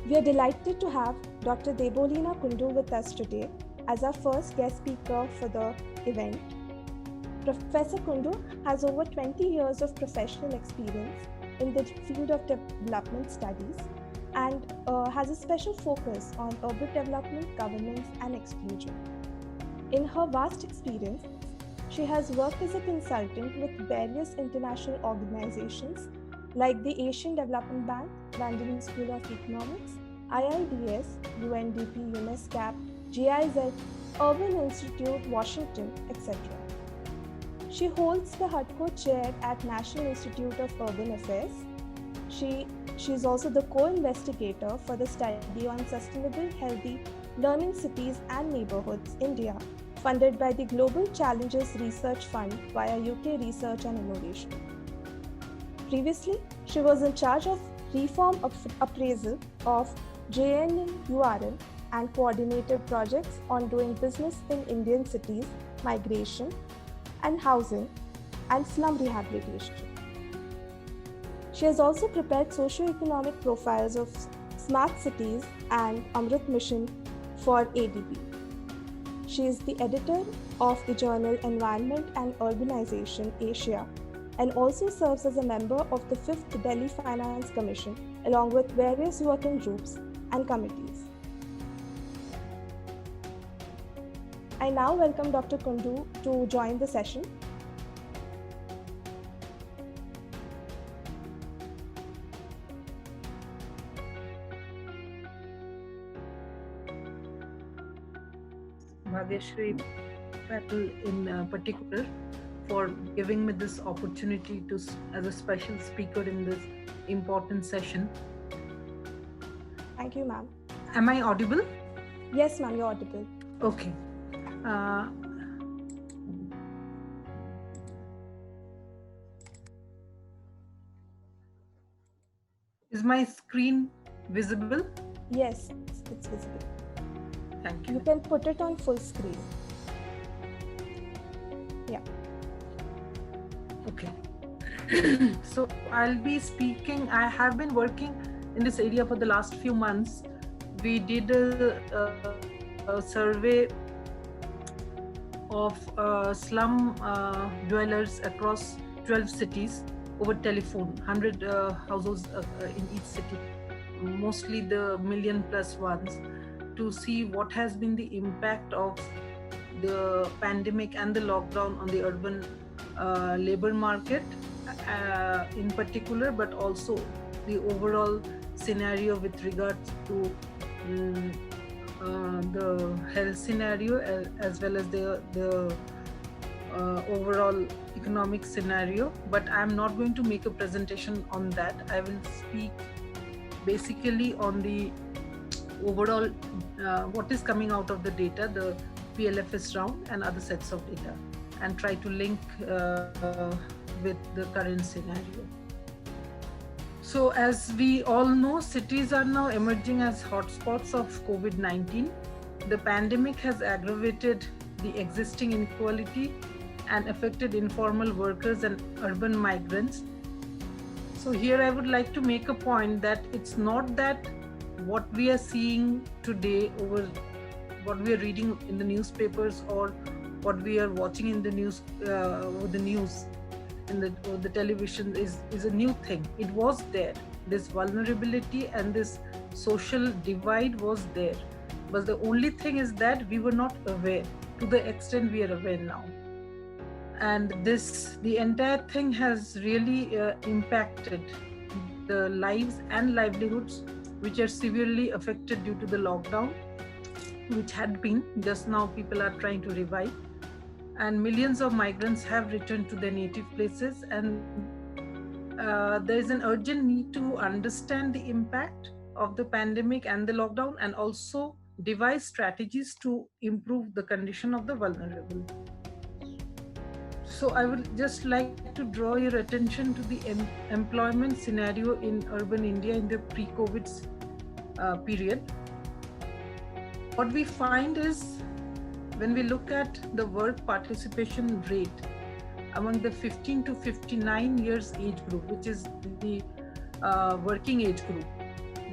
We are delighted to have Dr. Debolina Kundu with us today as our first guest speaker for the event. Professor Kundu has over 20 years of professional experience in the field of development studies and has a special focus on urban development, governance, and exclusion. In her vast experience, she has worked as a consultant with various international organizations like the Asian Development Bank, London School of Economics, IIDS, UNDP, UNESCAP, GIZ, Urban Institute, Washington, etc. She holds the Hudko Chair at National Institute of Urban Affairs. She is also the co-investigator for the study on sustainable, healthy, learning cities and neighborhoods, India, funded by the Global Challenges Research Fund via UK Research and Innovation. Previously, she was in charge of reform appraisal of JNURL and coordinated projects on doing business in Indian cities, migration and housing, and slum rehabilitation. She has also prepared socio-economic profiles of smart cities and Amrit Mission for ADB. She is the editor of the journal Environment and Urbanization Asia and also serves as a member of the 5th Delhi Finance Commission along with various working groups and committees. I now welcome Dr. Kundu to join the session. Bhagyashree Patel in particular for giving me this opportunity to as a special speaker in this important session. Thank you, ma'am. Am I audible? Yes, ma'am, you're audible. Okay. Is my screen visible? Yes, it's visible. Thank you. You can put it on full screen. Yeah. Okay. So I'll be speaking. I have been working in this area for the last few months. We did a survey of slum dwellers across 12 cities over telephone, 100 households in each city, mostly the million plus ones, to see what has been the impact of the pandemic and the lockdown on the urban labor market in particular, but also the overall scenario with regards to the health scenario as well as the overall economic scenario. But I'm not going to make a presentation on that. I will speak basically on the overall what is coming out of the data, the PLFS round and other sets of data, and try to link with the current scenario. So as we all know, cities are now emerging as hotspots of COVID-19. The pandemic has aggravated the existing inequality and affected informal workers and urban migrants. So here I would like to make a point that it's not that what we are seeing today over what we are reading in the newspapers or what we are watching in the news or the television is a new thing. It was there. This vulnerability and this social divide was there. But the only thing is that we were not aware to the extent we are aware now. And the entire thing has really impacted the lives and livelihoods which are severely affected due to the lockdown, which had been. Just now people are trying to revive. And millions of migrants have returned to their native places, and there is an urgent need to understand the impact of the pandemic and the lockdown, and also devise strategies to improve the condition of the vulnerable. So I would just like to draw your attention to the employment scenario in urban India in the pre-COVID period. What we find is, when we look at the work participation rate among the 15 to 59 years age group, which is the working age group,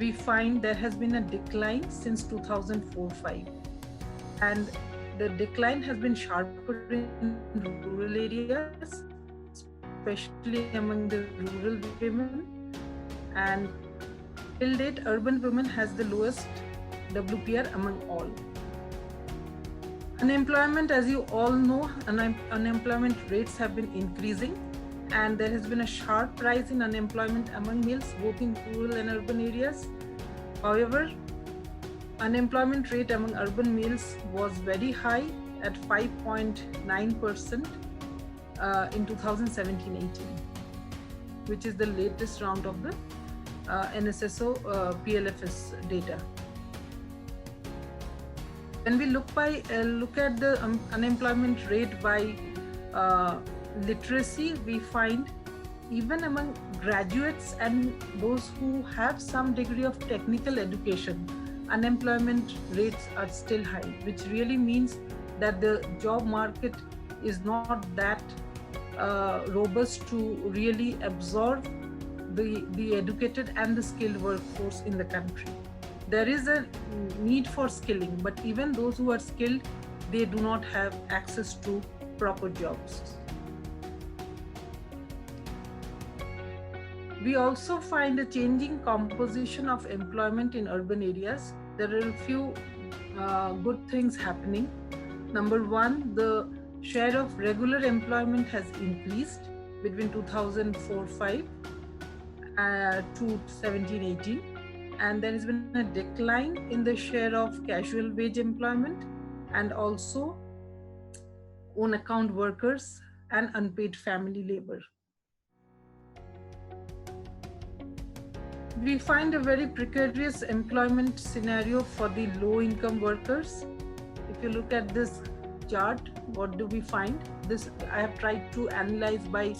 we find there has been a decline since 2004-5, and the decline has been sharper in rural areas, especially among the rural women, and till date urban women has the lowest WPR among all. Unemployment, as you all know, unemployment rates have been increasing, and there has been a sharp rise in unemployment among males both in rural and urban areas. However, unemployment rate among urban males was very high at 5.9% in 2017-18, which is the latest round of the NSSO PLFS data. When we look at the unemployment rate by literacy, we find even among graduates and those who have some degree of technical education, unemployment rates are still high, which really means that the job market is not that robust to really absorb the educated and the skilled workforce in the country. There is a need for skilling, but even those who are skilled, they do not have access to proper jobs. We also find a changing composition of employment in urban areas. There are a few good things happening. Number one, the share of regular employment has increased between 2004-5 to 17-18, and there has been a decline in the share of casual wage employment and also own account workers and unpaid family labor. We find a very precarious employment scenario for the low-income workers. If you look at this chart, what do we find? This I have tried to analyze by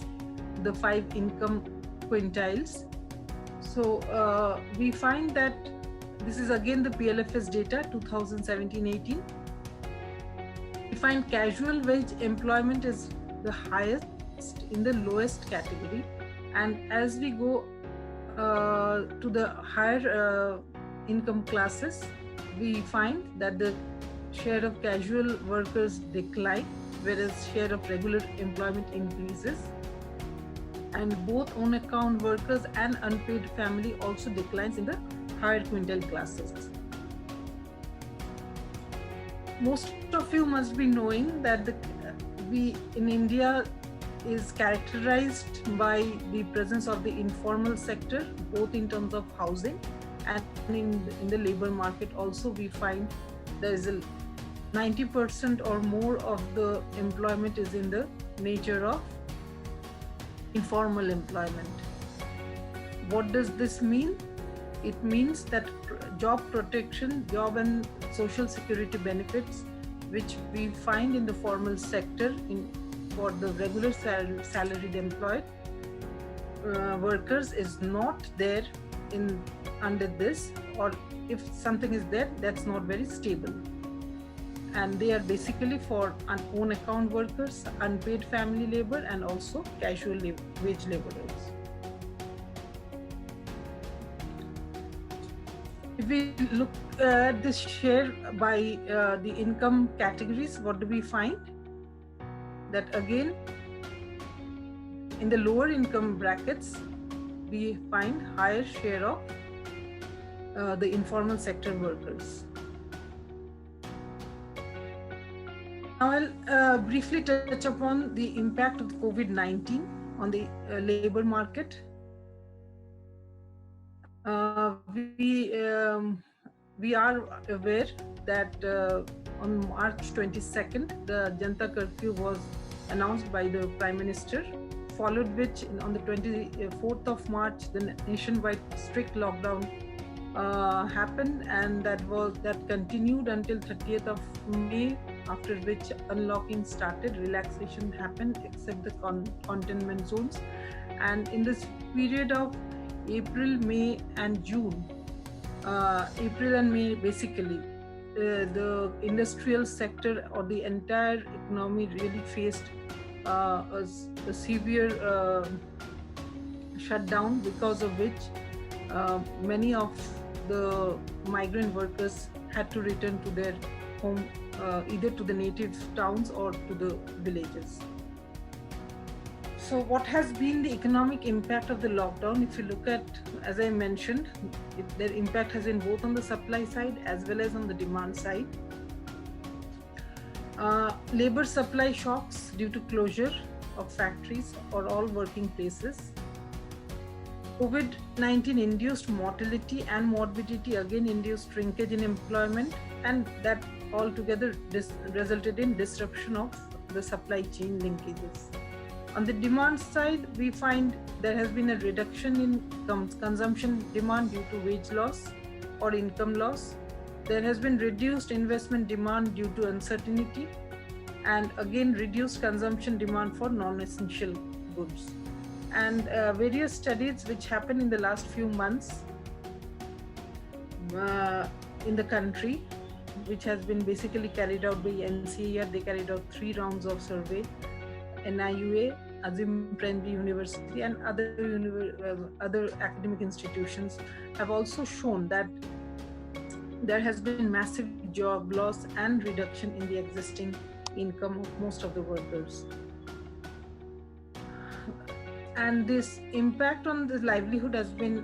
the 5 income quintiles. So we find that this is again the PLFS data 2017-18. We find casual wage employment is the highest in the lowest category, and as we go to the higher income classes, we find that the share of casual workers decline, whereas share of regular employment increases. And both own account workers and unpaid family also declines in the higher quintile classes. Most of you must be knowing that we in India is characterized by the presence of the informal sector, both in terms of housing and in the labor market. Also, we find there is a 90% or more of the employment is in the nature of informal employment. What does this mean? It means that job protection, job and social security benefits, which we find in the formal sector for the regular salaried employed workers, is not there under this, or if something is there, that's not very stable. And they are basically for own account workers, unpaid family labor, and also casual wage laborers. If we look at this share by the income categories, what do we find? That again, in the lower income brackets, we find higher share of the informal sector workers. Now I'll briefly touch upon the impact of COVID-19 on the labor market. We are aware that on March 22nd, the Janata Curfew was announced by the Prime Minister, followed which on the 24th of March, the nationwide strict lockdown happened, and that continued until 30th of May, after which unlocking started, relaxation happened except the containment zones. And in this period of April, May and June, April and May basically, the industrial sector or the entire economy really faced a severe shutdown, because of which many of the migrant workers had to return to their home, either to the native towns or to the villages. So what has been the economic impact of the lockdown? If you look at, as I mentioned, their impact has been both on the supply side as well as on the demand side. Labor supply shocks due to closure of factories or all working places. COVID-19 induced mortality and morbidity, again induced shrinkage in employment, and that altogether resulted in disruption of the supply chain linkages. On the demand side, we find there has been a reduction in consumption demand due to wage loss or income loss. There has been reduced investment demand due to uncertainty, and again reduced consumption demand for non-essential goods. And various studies which happened in the last few months in the country, which has been basically carried out by NCER. They carried out 3 rounds of survey. NIUA, Azim Premji University, and other academic institutions have also shown that there has been massive job loss and reduction in the existing income of most of the workers. And this impact on the livelihood has been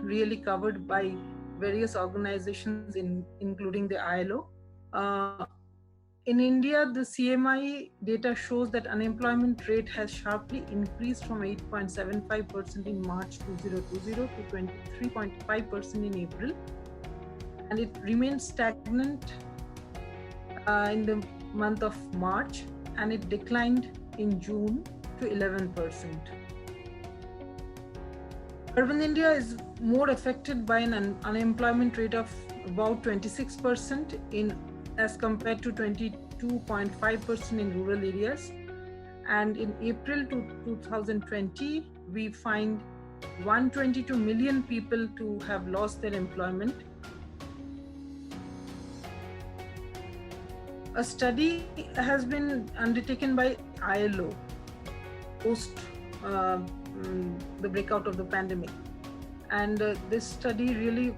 really covered by various organizations, including the ILO. In India, the CMI data shows that unemployment rate has sharply increased from 8.75% in March 2020 to 23.5% in April, and it remains stagnant in the month of March, and it declined in June to 11%. Urban India is more affected by an unemployment rate of about 26% as compared to 22.5% in rural areas. And in April 2020, we find 122 million people to have lost their employment. A study has been undertaken by ILO post the breakout of the pandemic. And this study really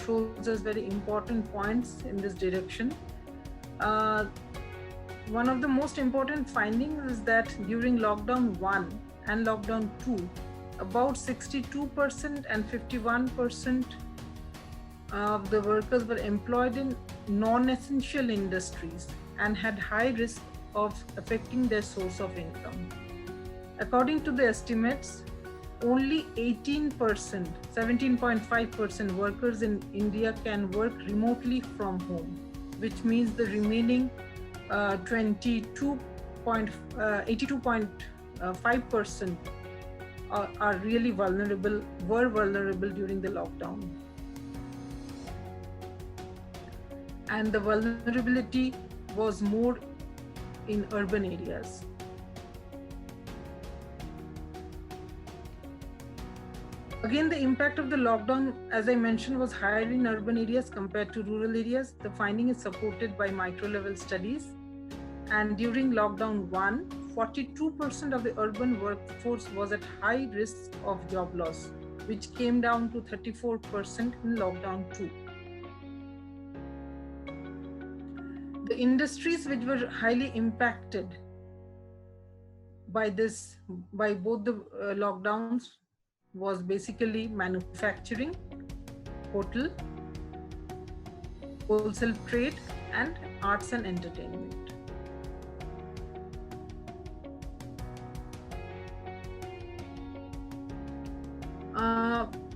shows us very important points in this direction. One of the most important findings is that during lockdown 1 and lockdown 2, about 62% and 51% of the workers were employed in non-essential industries and had high risk of affecting their source of income. According to the estimates, only 18%, 17.5% workers in India can work remotely from home, which means the remaining 82.5% are really vulnerable, were vulnerable during the lockdown. And the vulnerability was more in urban areas. Again, the impact of the lockdown, as I mentioned, was higher in urban areas compared to rural areas. The finding is supported by micro-level studies. And during lockdown 1, 42% of the urban workforce was at high risk of job loss, which came down to 34% in lockdown 2. The industries which were highly impacted by both the lockdowns was basically manufacturing, hotel, wholesale trade, and arts and entertainment.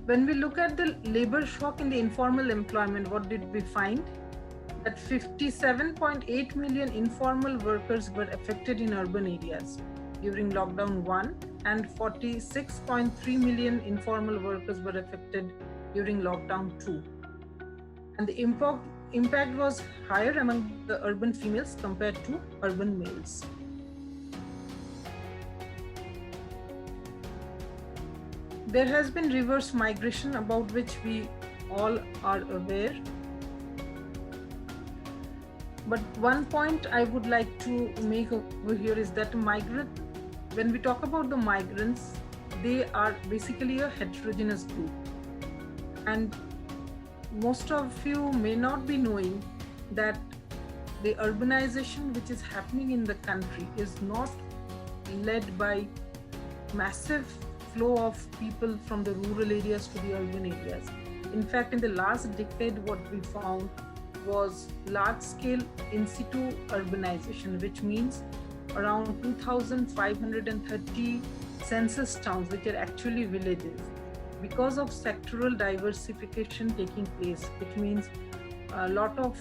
When we look at the labor shock in the informal employment, what did we find? That 57.8 million informal workers were affected in urban areas during lockdown 1, and 46.3 million informal workers were affected during lockdown 2. And the impact was higher among the urban females compared to urban males. There has been reverse migration, about which we all are aware. But one point I would like to make over here is that when we talk about the migrants, they are basically a heterogeneous group. And most of you may not be knowing that the urbanization which is happening in the country is not led by massive flow of people from the rural areas to the urban areas. In fact, in the last decade, what we found was large-scale in situ urbanization, which means around 2,530 census towns, which are actually villages, because of sectoral diversification taking place, which means a lot of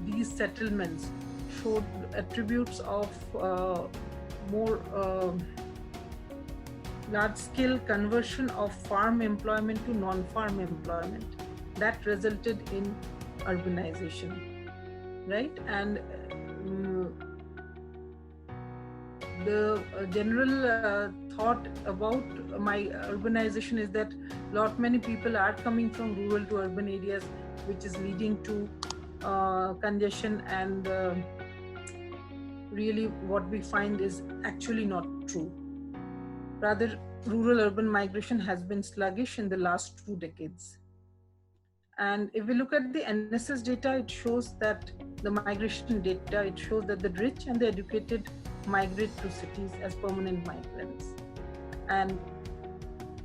these settlements showed attributes of more large-scale conversion of farm employment to non-farm employment. That resulted in urbanization, right? And the general thought about my urbanization is that many people are coming from rural to urban areas, which is leading to congestion, and really what we find is actually not true. Rather, rural-urban migration has been sluggish in the last 2 decades. And if we look at the NSS data, it shows that the migration data, it shows that the rich and the educated migrate to cities as permanent migrants. And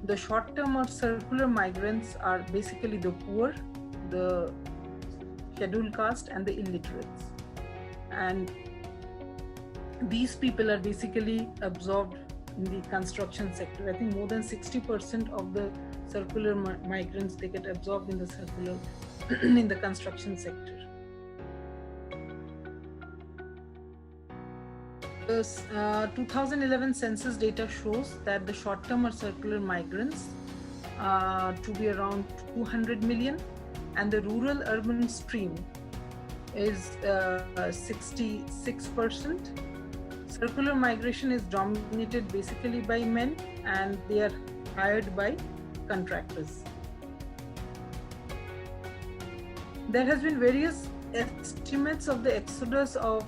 the short-term or circular migrants are basically the poor, the scheduled caste, and the illiterates. And these people are basically absorbed in the construction sector. I think more than 60% of the circular migrants, they get absorbed in the circular in the construction sector. The 2011 census data shows that the short-term or circular migrants to be around 200 million, and the rural-urban stream is 66%. Circular migration is dominated basically by men, and they are hired by contractors. There has been various estimates of the exodus of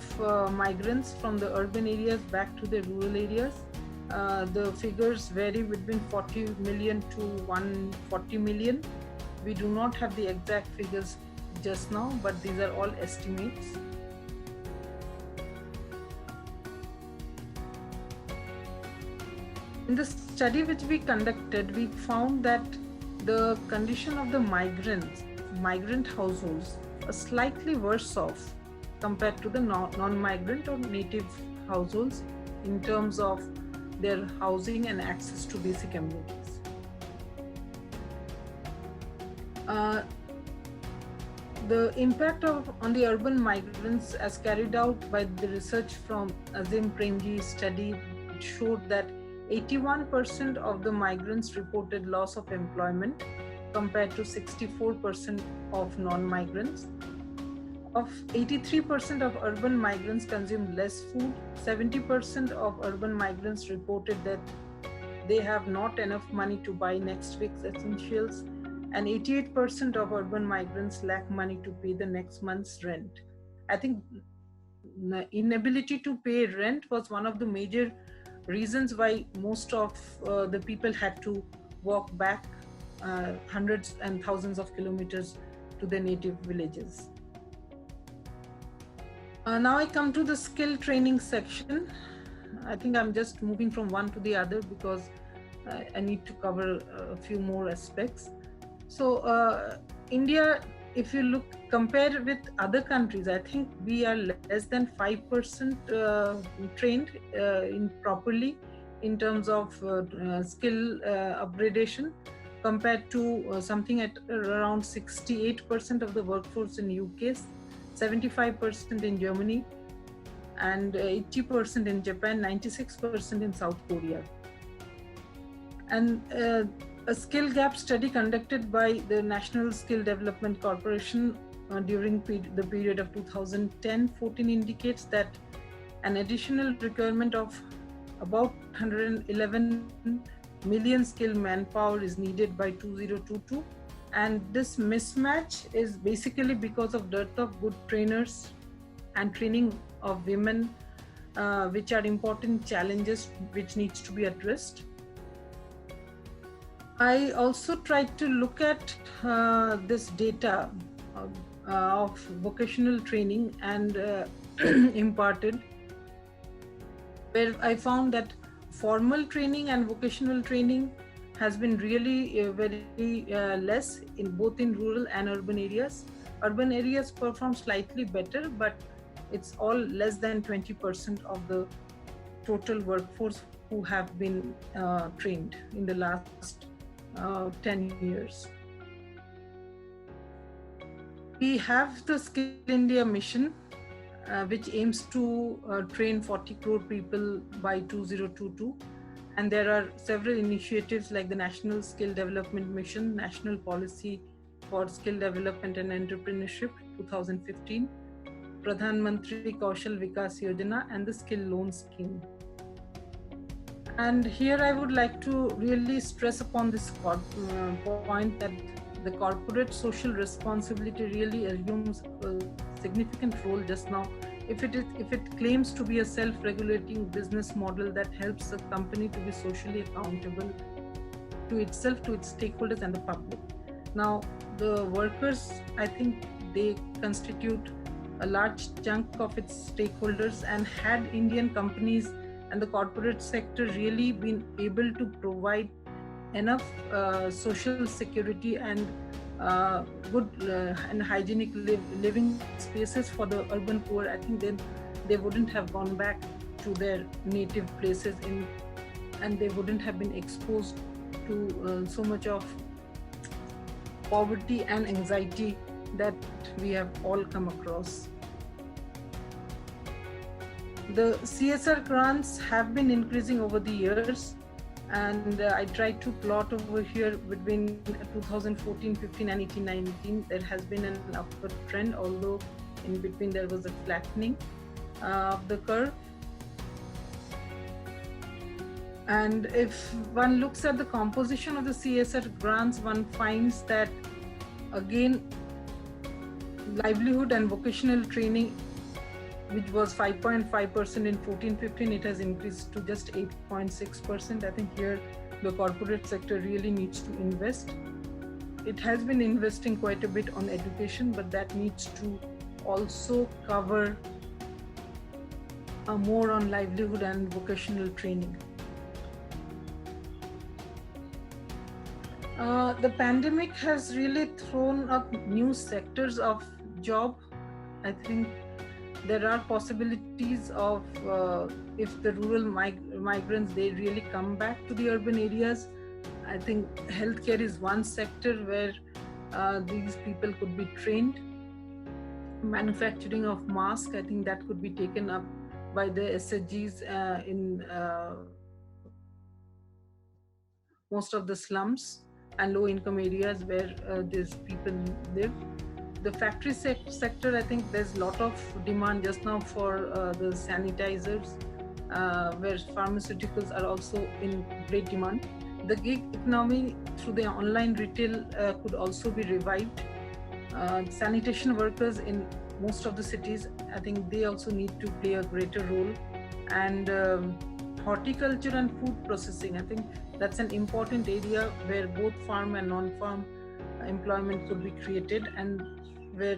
migrants from the urban areas back to the rural areas. The figures vary between 40 million to 140 million. We do not have the exact figures just now, but these are all estimates. In the study which we conducted, we found that the condition of the migrant households are slightly worse off compared to the non-migrant or native households in terms of their housing and access to basic amenities. The impact on the urban migrants, as carried out by the research from Azim Premji's study, showed that 81% of the migrants reported loss of employment compared to 64% of non-migrants. Of 83% of urban migrants consumed less food, 70% of urban migrants reported that they have not enough money to buy next week's essentials, and 88% of urban migrants lack money to pay the next month's rent. I think the inability to pay rent was one of the major reasons why most of the people had to walk back hundreds and thousands of kilometers to their native villages. Now I come to the skill training section. I think I'm just moving from one to the other because I need to cover a few more aspects. So India, if you compare with other countries, I think we are less than 5% trained properly in terms of skill upgradation, compared to something at around 68% of the workforce in UK, 75% in Germany, and 80% in Japan, 96% in South Korea. And a skill gap study conducted by the National Skill Development Corporation during the period of 2010-14 indicates that an additional requirement of about 111 million skilled manpower is needed by 2022. And this mismatch is basically because of dearth of good trainers and training of women, which are important challenges which needs to be addressed. I also tried to look at this data of vocational training and imparted, where I found that formal training and vocational training has been really very less in both in rural and urban areas. Urban areas perform slightly better, but it's all less than 20% of the total workforce who have been trained in the last 10 years. We have the Skill India mission, which aims to train 40 crore people by 2022. And there are several initiatives like the National Skill Development Mission, National Policy for Skill Development and Entrepreneurship 2015, Pradhan Mantri Kaushal Vikas Yojana, and the Skill Loan Scheme. And here I would like to really stress upon this point that the corporate social responsibility really assumes a significant role just now. If it claims to be a self-regulating business model that helps a company to be socially accountable to itself, to its stakeholders and the public. Now, the workers, I think they constitute a large chunk of its stakeholders, and had Indian companies and the corporate sector really been able to provide enough social security and good and hygienic living spaces for the urban poor, I think then they wouldn't have gone back to their native places and they wouldn't have been exposed to so much of poverty and anxiety that we have all come across. The CSR grants have been increasing over the years, and I tried to plot over here between 2014, 15 and 18, 19. There has been an upward trend, although in between there was a flattening of the curve. And if one looks at the composition of the CSR grants, one finds that again, livelihood and vocational training, which was 5.5% in 14-15, it has increased to just 8.6%. I think here the corporate sector really needs to invest. It has been investing quite a bit on education, but that needs to also cover more on livelihood and vocational training. The pandemic has really thrown up new sectors of job. I think there are possibilities of if the rural migrants, they really come back to the urban areas. I think healthcare is one sector where these people could be trained. Manufacturing of masks, I think that could be taken up by the SHGs in most of the slums and low income areas where these people live. The factory sector, I think there's a lot of demand just now for the sanitizers, where pharmaceuticals are also in great demand. The gig economy through the online retail could also be revived. Sanitation workers in most of the cities, I think they also need to play a greater role. And horticulture and food processing, I think that's an important area where both farm and non-farm employment could be created, and where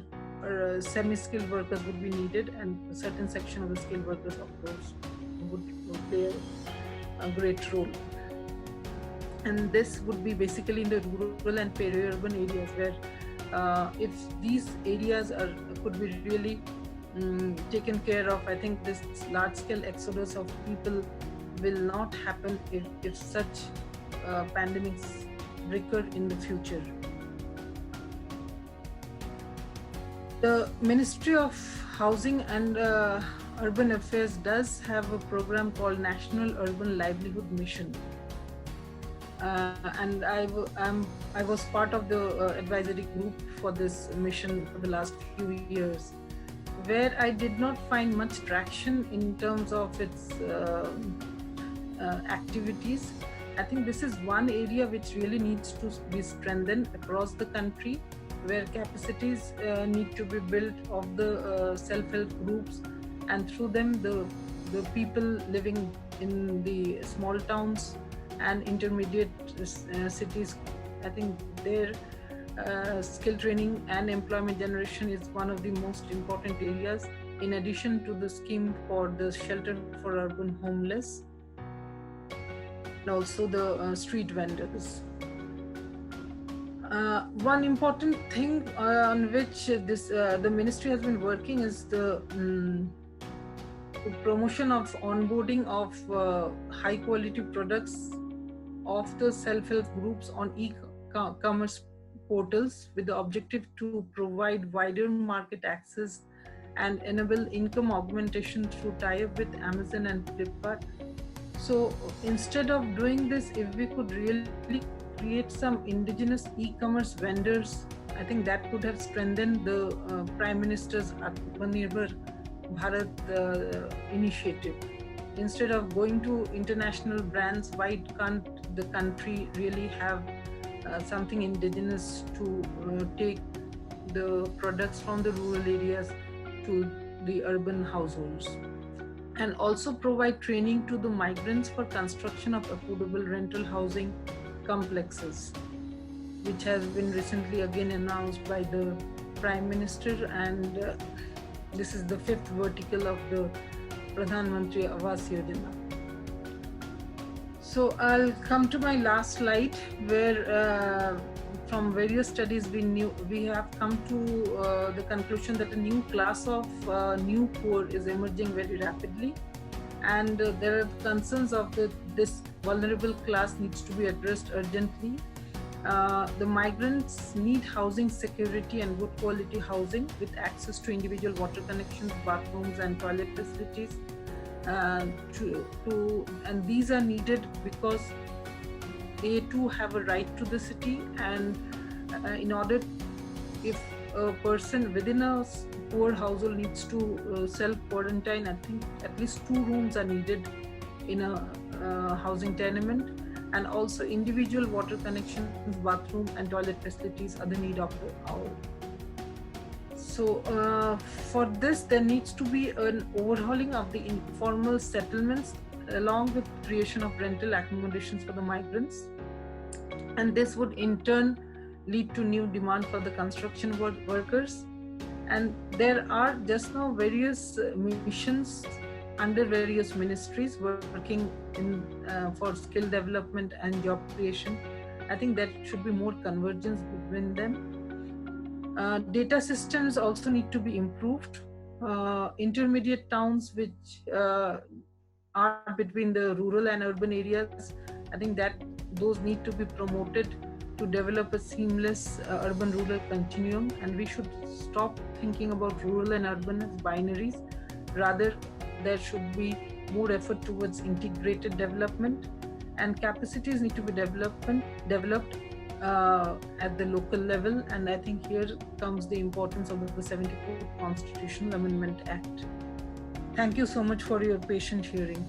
semi-skilled workers would be needed, and a certain section of the skilled workers, of course, would play a great role. And this would be basically in the rural and peri-urban areas, where if these areas could be really taken care of, I think this large-scale exodus of people will not happen if such pandemics recur in the future. The Ministry of Housing and Urban Affairs does have a program called National Urban Livelihood Mission. And I was part of the advisory group for this mission for the last few years, where I did not find much traction in terms of its activities. I think this is one area which really needs to be strengthened across the country, where capacities need to be built of the self-help groups, and through them the people living in the small towns and intermediate cities. I think their skill training and employment generation is one of the most important areas, in addition to the scheme for the shelter for urban homeless and also the street vendors. One important thing on which the ministry has been working is the promotion of onboarding of high quality products of the self-help groups on e-commerce portals, with the objective to provide wider market access and enable income augmentation through tie-up with Amazon and Flipkart. So instead of doing this, if we could really create some indigenous e-commerce vendors, I think that could have strengthened the Prime Minister's Atmanirbhar Bharat initiative. Instead of going to international brands, why can't the country really have something indigenous to take the products from the rural areas to the urban households? And also provide training to the migrants for construction of affordable rental housing complexes, which has been recently again announced by the Prime Minister, and this is the 5th vertical of the Pradhan Mantri Awas Yojana. So I'll come to my last slide, where from various studies we have come to the conclusion that a new class of new poor is emerging very rapidly, and there are concerns of this vulnerable class needs to be addressed urgently. The migrants need housing security and good quality housing with access to individual water connections, bathrooms and toilet facilities. And these are needed because they too have a right to the city, and in order, if a person within a poor household needs to self-quarantine, I think at least 2 rooms are needed in a housing tenement, and also individual water connections, bathroom and toilet facilities are the need of the hour. So for this, there needs to be an overhauling of the informal settlements along with creation of rental accommodations for the migrants, and this would in turn lead to new demand for the construction workers. And there are just now various missions under various ministries working in for skill development and job creation. I think that should be more convergence between them. Data systems also need to be improved. Intermediate towns which are between the rural and urban areas, I think that those need to be promoted to develop a seamless urban-rural continuum, and we should stop thinking about rural and urban as binaries. Rather, there should be more effort towards integrated development, and capacities need to be developed at the local level. And I think here comes the importance of the 74th Constitutional Amendment Act. Thank you so much for your patient hearing.